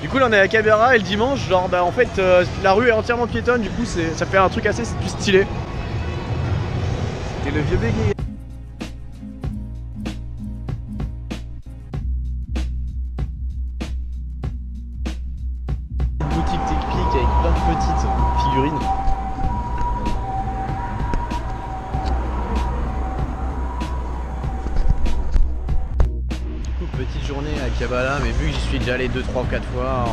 Du coup là on est à Cabera et le dimanche, genre bah en fait la rue est entièrement piétonne, du coup ça fait un truc assez plus stylé. C'était le vieux bégué. Boutique TechPic avec plein de petites figurines. Petite journée à Kabbalah, mais vu que j'y suis déjà allé 2, 3 ou 4 fois,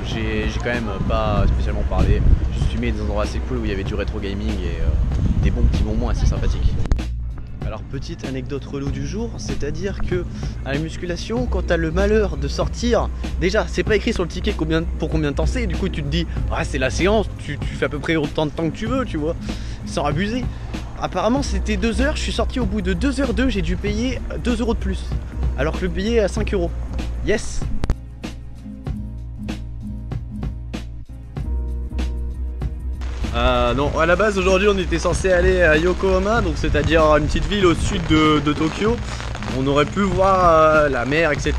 j'ai quand même pas spécialement parlé. Je suis mis dans des endroits assez cool où il y avait du rétro gaming et des bons petits bonbons assez sympathiques. Alors petite anecdote relou du jour, c'est-à-dire que à la musculation, quand t'as le malheur de sortir, déjà c'est pas écrit sur le ticket pour combien de temps c'est, du coup tu te dis ah c'est la séance, tu fais à peu près autant de temps que tu veux, tu vois, sans abuser. Apparemment c'était 2 heures, je suis sorti au bout de 2h02, j'ai dû payer 2 € de plus. Alors que le billet est à 5 €. Yes! Non, à la base aujourd'hui on était censé aller à Yokohama, donc c'est-à-dire une petite ville au sud de Tokyo. On aurait pu voir la mer, etc.,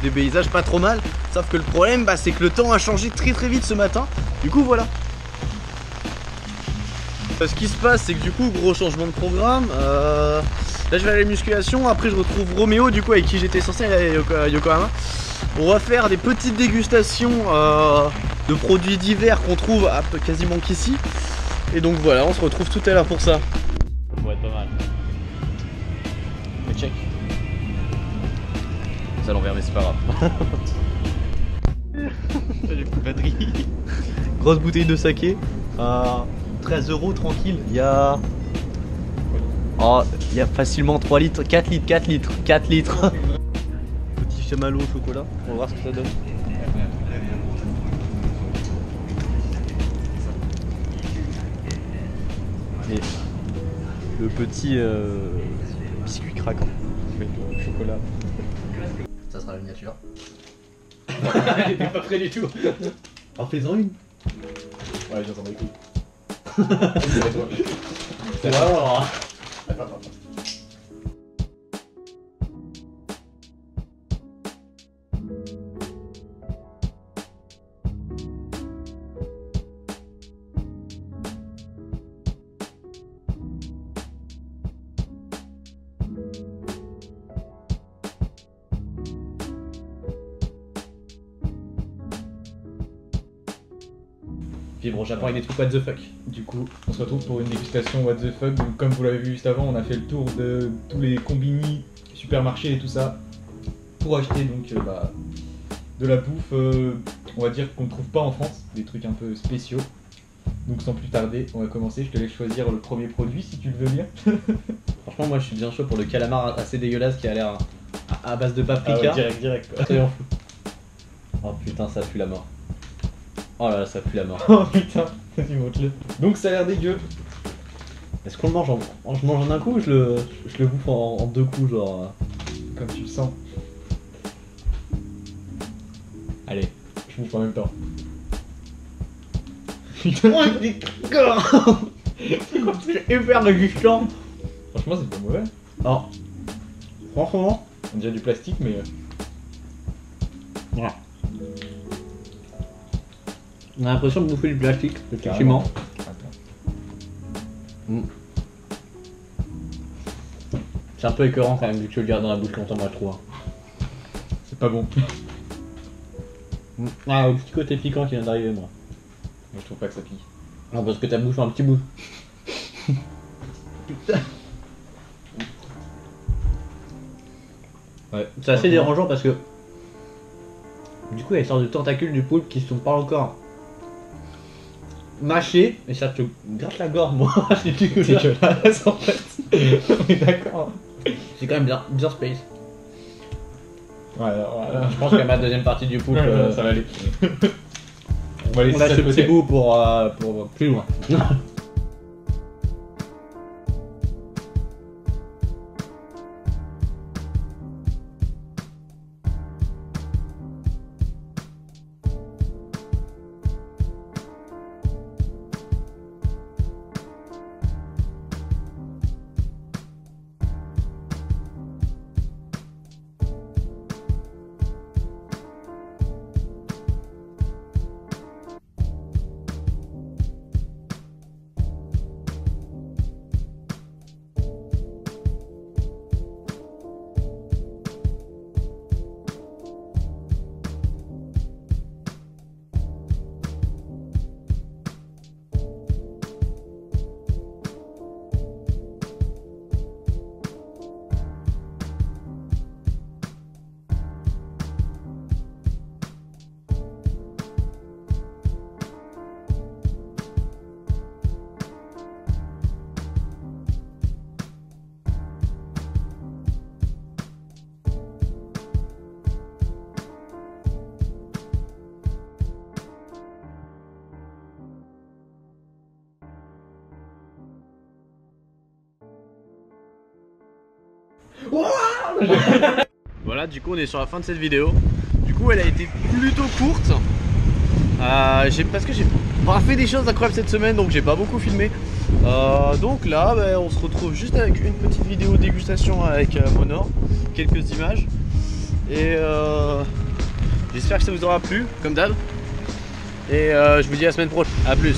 des paysages pas trop mal. Sauf que le problème, bah, c'est que le temps a changé très vite ce matin. Du coup voilà. Ce qui se passe, c'est que du coup, gros changement de programme. Là je vais aller à la musculation, après je retrouve Roméo du coup avec qui j'étais censé aller à Yokohama. On va faire des petites dégustations de produits divers qu'on trouve quasiment qu'ici. Et donc voilà, on se retrouve tout à l'heure pour ça. Ça pourrait être pas mal. Mais check. Ça l'envers mais c'est pas grave. J'ai plus de batterie. Grosse bouteille de saké. 13 € tranquille. Il y a... Oh, il y a facilement 3 litres, 4 litres. Petit chamallow au chocolat, on va voir ce que ça donne. Et le petit biscuit craquant avec le chocolat. Ça sera la miniature. T'es pas prêt du tout. Alors fais-en une. Ouais, j'entends des coups. C'est vraiment... Vivre au Japon avec des trucs what the fuck. Du coup, on se retrouve pour une dégustation what the fuck. Donc, comme vous l'avez vu juste avant, on a fait le tour de tous les combini, supermarchés et tout ça pour acheter donc de la bouffe, on va dire qu'on ne trouve pas en France, des trucs un peu spéciaux. Donc sans plus tarder, on va commencer. Je te laisse choisir le premier produit si tu le veux bien. Franchement, moi je suis bien chaud pour le calamar assez dégueulasse qui a l'air à base de paprika. Ah ouais, direct. Quoi. Soyons fous. Oh putain, ça pue la mort. Oh là là, ça pue la mort. Oh putain, vas-y montre-le. Donc ça a l'air dégueu. Est-ce qu'on le mange je mange en un coup ou je le bouffe en 2 coups genre Comme tu le sens. Allez. Je bouffe en même temps. Putain, c'est hyper résistant. Franchement, c'est pas mauvais. Alors, franchement, On dirait du plastique, mais voilà. On a l'impression de bouffer du plastique, effectivement. Attends. C'est un peu écœurant quand même vu que tu le gardes dans la bouche longtemps, moi je trouve. C'est pas bon. Ah, au petit côté piquant qui vient d'arriver, moi. Moi, je trouve pas que ça pique. Non, parce que t'as bouffé un petit bout. Putain. Ouais. C'est assez dérangeant parce que du coup il y a une sorte de tentacules du poulpe qui sont pas encore mâchés et ça te gratte la gorge moi si tu veux. C'est dégueulasse en fait. On est d'accord. C'est quand même bien space. Voilà. Je pense qu'à ma deuxième partie du poulpe Ça va aller. on laisser lâche ça ce de petit côté. bout pour plus loin. Voilà, du coup on est sur la fin de cette vidéo. Du coup elle a été plutôt courte. Parce que j'ai pas fait des choses incroyables cette semaine, donc j'ai pas beaucoup filmé. Donc là on se retrouve juste avec une petite vidéo dégustation avec Monor, quelques images. Et j'espère que ça vous aura plu, comme d'hab. Et je vous dis à la semaine prochaine. A plus.